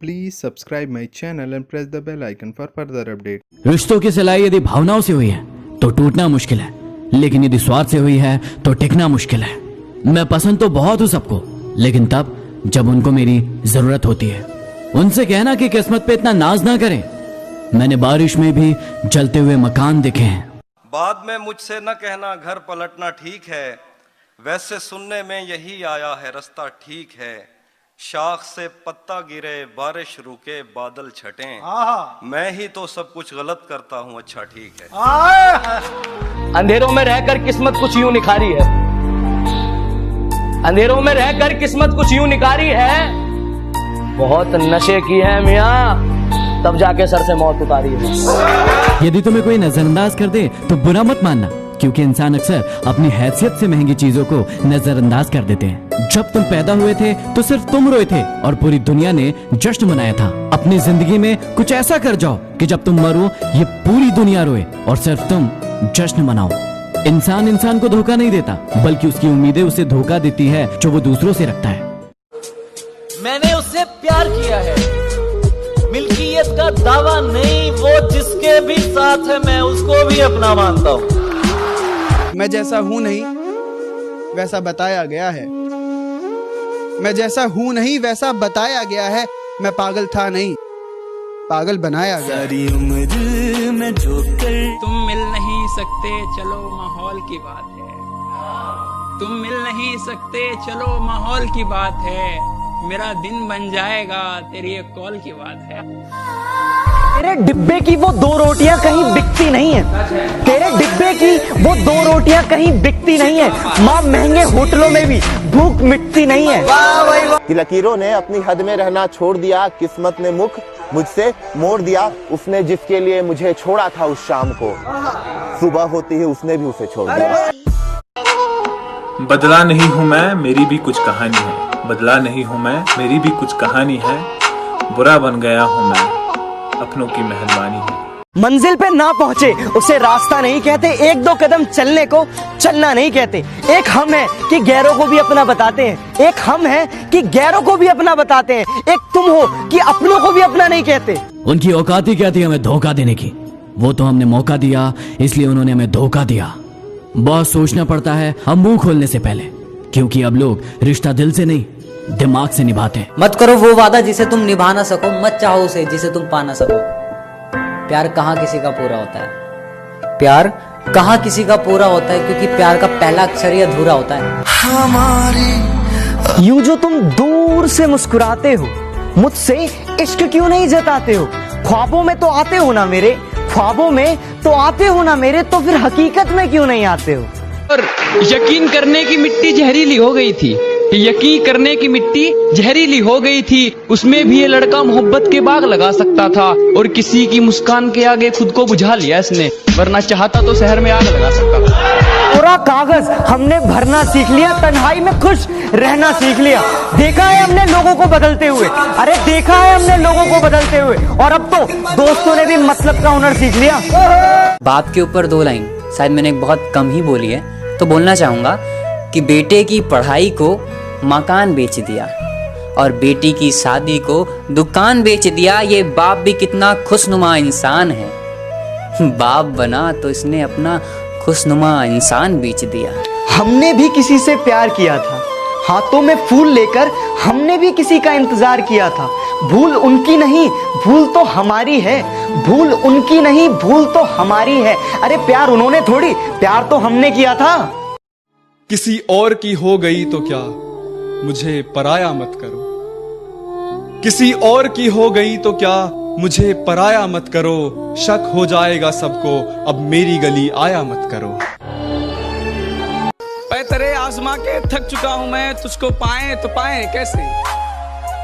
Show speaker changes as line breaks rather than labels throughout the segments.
Please subscribe my channel and press the bell icon for further updates.
रिश्तों की सिलाई यदि भावनाओं से हुई है तो टूटना मुश्किल है, लेकिन यदि स्वार्थ से हुई है तो टिकना मुश्किल है। मैं पसंद तो बहुत हूं सबको, लेकिन तब जब उनको मेरी जरूरत होती है। उनसे कहना कि किस्मत पे इतना नाज ना करें। मैंने बारिश में भी जलते हुए मकान देखे हैं।
बाद में मुझसे न कहना घर पलटना ठीक है, वैसे सुनने में यही आया है रास्ता ठीक है। शाख से पत्ता गिरे, बारिश रुके, बादल छटें, मैं ही तो सब कुछ गलत करता हूँ, अच्छा ठीक है।
अंधेरों में रहकर किस्मत कुछ यूं निखारी है, अंधेरों में रहकर किस्मत कुछ यूं निखारी है। बहुत नशे की है मियाँ, तब जाके सर से मौत उतारी है।
यदि तुम्हें कोई नजरअंदाज कर दे तो बुरा मत मानना, क्योंकि इंसान अक्सर अपनी हैसियत से महंगी चीजों को नजरअंदाज कर देते हैं। जब तुम पैदा हुए थे तो सिर्फ तुम रोए थे और पूरी दुनिया ने जश्न मनाया था। अपनी जिंदगी में कुछ ऐसा कर जाओ कि जब तुम मरो ये पूरी दुनिया रोए और सिर्फ तुम जश्न मनाओ। इंसान को धोखा नहीं देता, बल्कि उसकी उम्मीदें उसे धोखा देती है जो वो दूसरों से रखता है।
मैंने उससे प्यार किया है, मिल्कियत का दावा नहीं, वो जिसके भी साथ है मैं उसको भी अपना मानता हूँ।
मैं जैसा हूं नहीं वैसा बताया गया है, मैं जैसा हूं नहीं वैसा बताया गया है। मैं पागल था नहीं, पागल बनाया गया।
सारी उम्र में जोकर
तुम मिल नहीं सकते, चलो माहौल की बात है। तुम मिल नहीं सकते, चलो माहौल की बात है। मेरा दिन बन जाएगा, तेरी एक कॉल की बात है।
तेरे डिब्बे की वो दो रोटियां कहीं बिकती नहीं है, तेरे डिब्बे की वो दो रोटियां कहीं बिकती नहीं है। माँ महंगे होटलों में भी भूख मिटती नहीं है।
कि लकीरों ने अपनी हद में रहना छोड़ दिया, किस्मत ने मुख मुझसे मोड़ दिया। उसने जिसके लिए मुझे छोड़ा था उस शाम को, सुबह होती ही उसने भी उसे छोड़ दिया।
बदला नहीं हूँ मैं, मेरी भी कुछ कहानी है। बदला नहीं हूँ मैं, मेरी भी कुछ कहानी है। बुरा बन गया हूँ मैं, अपनों की मेहरबानी है।
मंजिल पे ना पहुंचे उसे रास्ता नहीं कहते, एक दो कदम चलने को चलना नहीं कहते। एक हम है कि गैरों को भी अपना बताते हैं, एक हम है कि गैरों को भी अपना बताते हैं, एक तुम हो कि अपनों को भी अपना नहीं कहते।
उनकी औकात ही क्या थी हमें धोखा देने की? वो तो हमने मौका दिया, इसलिए उन्होंने हमें धोखा दिया। बहुत सोचना पड़ता है हम मुंह खोलने से पहले, क्योंकि अब लोग रिश्ता दिल से नहीं दिमाग से निभाते हैं।
मत करो वो वादा जिसे तुम निभा ना सको, मत चाहो उसे जिसे तुम पा ना सको। प्यार कहाँ किसी का पूरा होता है, प्यार कहाँ किसी का पूरा होता है, क्योंकि प्यार का पहला अक्षर ही अधूरा होता है।
हमारी यूं जो तुम दूर से मुस्कुराते हो, मुझसे इश्क क्यों नहीं जताते हो? ख्वाबों में तो आते हो ना मेरे, ख्वाबों में तो आते हो ना मेरे, तो फिर हकीकत में क्यों नहीं आते हो?
और यकीन करने की मिट्टी जहरीली हो गई थी, यकीन करने की मिट्टी जहरीली हो गई थी। उसमें भी ये लड़का मोहब्बत के बाग लगा सकता था, और किसी की मुस्कान के आगे खुद को बुझा लिया इसने, वरना चाहता तो शहर में आग लगा सकता था।
पूरा कागज हमने भरना सीख लिया, तन्हाई में खुश रहना सीख लिया। देखा है हमने लोगों को बदलते हुए, अरे देखा है हमने लोगों को बदलते हुए, और अब तो दोस्तों ने भी मतलब का हुनर सीख लिया।
बाप के ऊपर दो लाइन शायद मैंने बहुत कम ही बोली है, तो बोलना चाहूंगा कि बेटे की पढ़ाई को मकान बेच दिया और बेटी की शादी को दुकान बेच दिया। ये बाप भी कितना खुशनुमा इंसान है, बाप बना तो इसने अपना खुशनुमा इंसान बेच दिया।
हमने भी किसी से प्यार किया था, हाथों में फूल लेकर हमने भी किसी का इंतजार किया था। भूल उनकी नहीं, भूल तो हमारी है, भूल उनकी नहीं, भूल तो हमारी है। अरे प्यार उन्होंने थोड़ी, प्यार तो हमने किया था।
किसी और की हो गई तो क्या, मुझे पराया मत करो। किसी और की हो गई तो क्या, मुझे पराया मत करो। शक हो जाएगा सबको, अब मेरी गली आया मत करो।
पैतरे आजमा के थक चुका हूँ मैं, तुझको पाए तो पाए कैसे।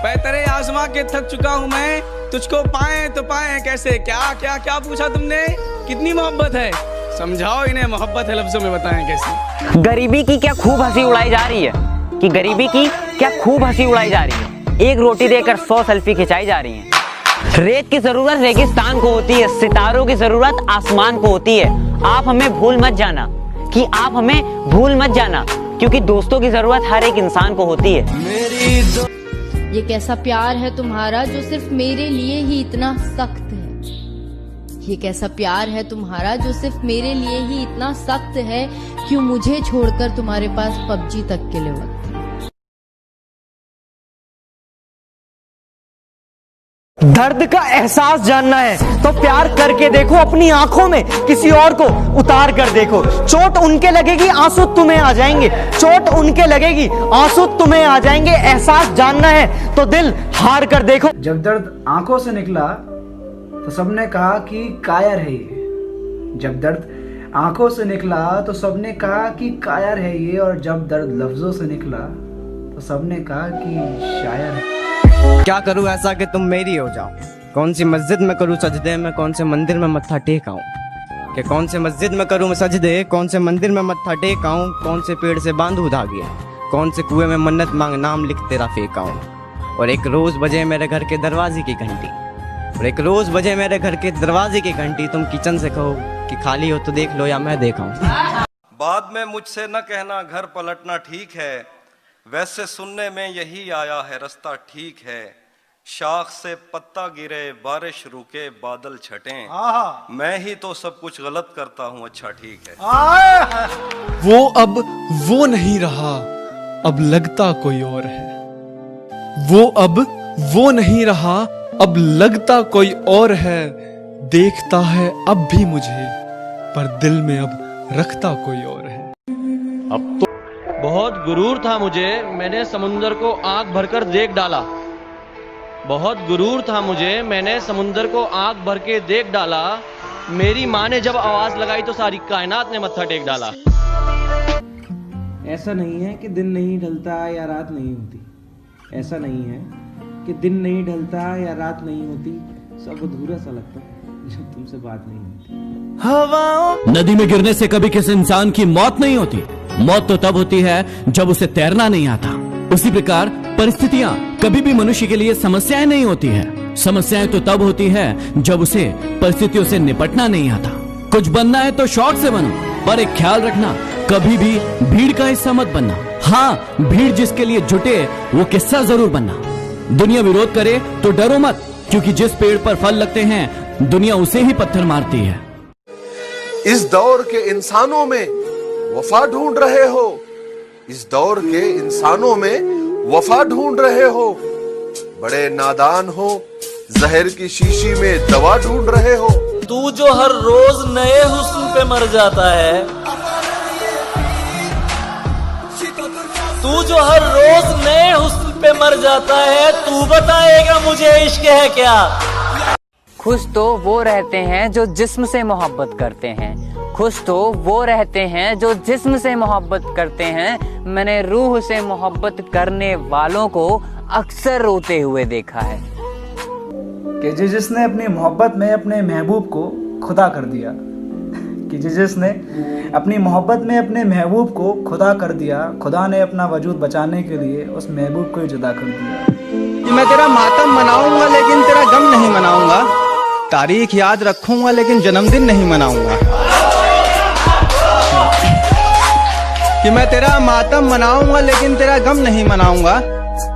पैतरे आजमा के थक चुका हूँ मैं, तुझको पाए तो पाए कैसे। क्या क्या क्या पूछा तुमने, कितनी मोहब्बत है, समझाओ इन्हें मोहब्बत है लफ्जों में बताएं कैसे।
गरीबी की क्या खूब हंसी उड़ाई जा रही है, कि गरीबी की क्या खूब हंसी उड़ाई जा रही है। एक रोटी देकर 100 सेल्फी खिंचाई जा रही है। रेत की जरूरत रेगिस्तान को होती है, सितारों की जरूरत आसमान को होती है। आप हमें भूल मत जाना, कि आप हमें भूल मत जाना, क्योंकि दोस्तों की जरूरत हर एक इंसान को होती है।
ये कैसा प्यार है तुम्हारा जो सिर्फ मेरे लिए ही इतना सख्त है। ये कैसा प्यार है तुम्हारा जो सिर्फ मेरे लिए ही इतना सख्त है। क्यों मुझे छोड़कर तुम्हारे पास पबजी तक के लिए वक्त।
दर्द का एहसास जानना है तो प्यार करके देखो, अपनी आंखों में किसी और को उतार कर देखो। चोट उनके लगेगी, आंसू तुम्हें आ जाएंगे। चोट उनके लगेगी, आंसू तुम्हें आ जाएंगे। एहसास जानना है तो दिल हार कर देखो।
जब दर्द आंखों से निकला तो सबने कहा कि कायर है ये। जब दर्द आंखों से निकला तो सबने कहा कि कायर है ये। और जब दर्द लफ्जों से निकला तो सबने कहा कि शायर है।
क्या करूं ऐसा कि तुम मेरी हो जाओ? कौन सी मस्जिद में करूं सजदे, मैं कौन से मंदिर में मत्था टेकाऊं? कि कौन से मस्जिद में करूं मैं सजदे, कौन से मंदिर में मत्था टेकाऊं? कौन से पेड़ से बांधूं धागे, कौन से कुएं में मन्नत मांग नाम लिख तेरा फेंकाऊं? और एक रोज बजे मेरे घर के दरवाजे की घंटी, और एक रोज बजे मेरे घर के दरवाजे की घंटी। तुम किचन से कहो कि खाली हो तो देख लो या मैं देखाऊं।
बाद में मुझसे न कहना घर पलटना ठीक है, वैसे सुनने में यही आया है रास्ता ठीक है। शाख से पत्ता गिरे, बारिश रुके, बादल छटें, मैं ही तो सब कुछ गलत करता हूँ, अच्छा ठीक है।
वो अब वो नहीं रहा, अब लगता कोई और है। वो अब वो नहीं रहा, अब लगता कोई और है। देखता है अब भी मुझे, पर दिल में अब रखता कोई और है।
अब तो बहुत गुरूर था मुझे, मैंने समुंदर को आंख भरकर देख डाला। बहुत गुरूर था मुझे, मैंने समुंदर को आंख भर के देख डाला। मेरी माँ ने जब आवाज लगाई तो सारी कायनात ने मत्था टेक डाला।
ऐसा नहीं है कि दिन नहीं ढलता या रात नहीं होती। ऐसा नहीं है कि दिन नहीं ढलता या रात नहीं होती। सब अधूरा सा लगता है जब तुमसे बात नहीं होती।
हवाओं नदी में गिरने से कभी किसी इंसान की मौत नहीं होती। मौत तो तब होती है जब उसे तैरना नहीं आता। उसी प्रकार परिस्थितियां कभी भी मनुष्य के लिए समस्याएं नहीं होती है। समस्याएं तो तब होती है जब उसे परिस्थितियों से निपटना नहीं आता। कुछ बनना है तो शौक से बनो, पर एक ख्याल रखना, कभी भी भीड़ का हिस्सा मत बनना। हाँ, भीड़ जिसके लिए जुटे वो किस्सा जरूर बनना। दुनिया विरोध करे तो डरो मत, क्योंकि जिस पेड़ पर फल लगते हैं दुनिया उसे ही पत्थर मारती है।
इस दौर के इंसानों में वफा ढूंढ रहे हो, इस दौर के इंसानों में वफा ढूंढ रहे हो। बड़े नादान हो, जहर की शीशी में दवा ढूंढ रहे हो।
तू जो हर रोज नए हुस्न पे मर जाता है, तू जो हर रोज नए हुस्न पे मर जाता है, तू बताएगा मुझे इश्क है क्या?
खुश तो वो रहते हैं जो जिस्म से मोहब्बत करते हैं। खुश तो वो रहते हैं जो जिस्म से मोहब्बत करते हैं। मैंने रूह से मोहब्बत करने वालों को अक्सर रोते हुए देखा है।
कि जिसने अपनी मोहब्बत में अपने महबूब को खुदा कर दिया, कि जिसने अपनी मोहब्बत में अपने महबूब को खुदा कर दिया, खुदा ने अपना वजूद बचाने के लिए उस महबूब को ही जुदा कर दिया।
कि मैं तेरा मातम मनाऊंगा लेकिन तेरा गम नहीं मनाऊंगा। तारीख याद रखूंगा लेकिन जन्मदिन नहीं मनाऊंगा। कि मैं तेरा मातम मनाऊंगा लेकिन तेरा गम नहीं मनाऊंगा।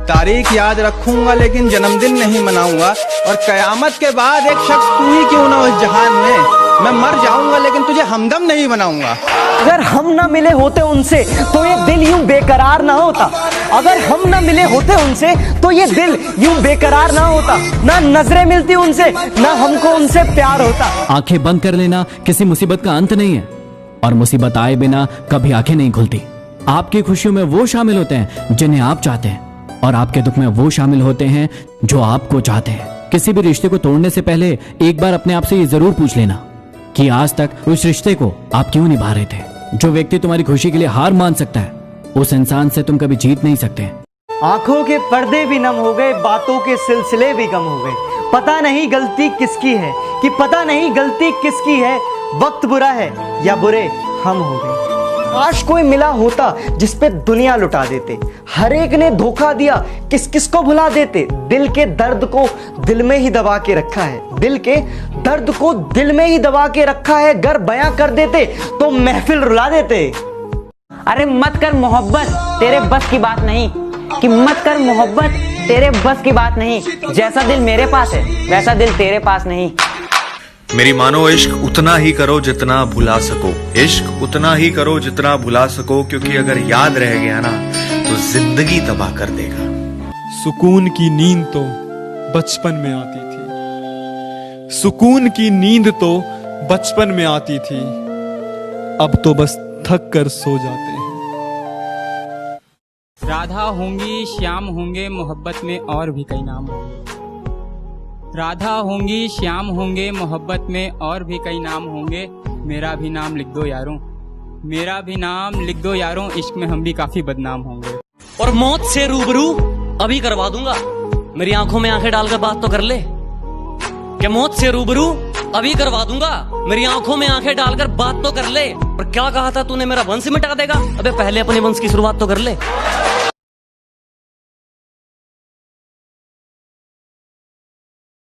तारीख याद रखूंगा लेकिन जन्मदिन नहीं मनाऊंगा। और कयामत के बाद एक शख्स तू ही क्यों ना उस जहान में, मैं मर जाऊंगा लेकिन तुझे हमदम नहीं बनाऊंगा।
अगर हम ना मिले होते उनसे तो ये दिल यूं बेकरार ना होता। अगर हम ना मिले होते उनसे तो ये दिल यूं बेकरार ना होता। ना नजरें मिलती उनसे, ना हमको उनसे प्यार होता।
आंखें बंद कर लेना किसी मुसीबत का अंत नहीं है, और मुसीबत आए बिना कभी आंखें नहीं खुलती। आपकी खुशियों में वो शामिल होते हैं जिन्हें आप चाहते हैं, और आपके दुख में वो शामिल होते हैं जो आपको चाहते हैं। किसी भी रिश्ते को तोड़ने से पहले एक बार अपने आप से ये जरूर पूछ लेना कि आज तक उस रिश्ते को आप क्यों निभा रहे थे। जो व्यक्ति तुम्हारी खुशी के लिए हार मान सकता है, उस इंसान से तुम कभी जीत नहीं सकते।
आंखों के पर्दे भी नम हो गए, बातों के सिलसिले भी कम हो गए। पता नहीं गलती किसकी है, कि पता नहीं गलती किसकी है। वक्त बुरा है या बुरे हम हो गए। काश कोई मिला होता जिस पे दुनिया लुटा देते। हर एक ने धोखा दिया, किस किस को भुला देते। दिल के दर्द को दिल में ही दबा के रखा है, दिल के दर्द को दिल में ही दबा के रखा है। गर बयां कर देते तो महफिल रुला देते।
अरे मत कर मोहब्बत, तेरे बस की बात नहीं। कि मत कर मोहब्बत,
तेरे बस की बात नहीं। जैसा दिल मेरे पास है वैसा दिल तेरे पास नहीं।
मेरी मानो इश्क उतना ही करो जितना भुला सको, इश्क उतना ही करो जितना भुला सको, क्योंकि अगर याद रह गया ना तो जिंदगी तबाह कर देगा।
सुकून की नींद तो बचपन में आती थी, सुकून की नींद तो बचपन में आती थी, अब तो बस थक कर सो जाते हैं।
राधा होंगी श्याम होंगे मोहब्बत में और भी कई नाम होंगे। राधा होंगी श्याम होंगे मोहब्बत में और भी कई नाम होंगे। मेरा भी नाम लिख दो यारों, मेरा भी नाम लिख दो यारों, इश्क में हम भी काफी बदनाम होंगे।
और मौत से रूबरू अभी करवा दूंगा, मेरी आंखों में आंखें डालकर बात तो कर ले। क्या मौत से रूबरू अभी करवा दूंगा, मेरी आंखों में आंखें डालकर बात तो कर ले। और क्या कहा था तूने, मेरा वंश मिटा देगा? अबे पहले अपने वंश की शुरुआत तो कर ले।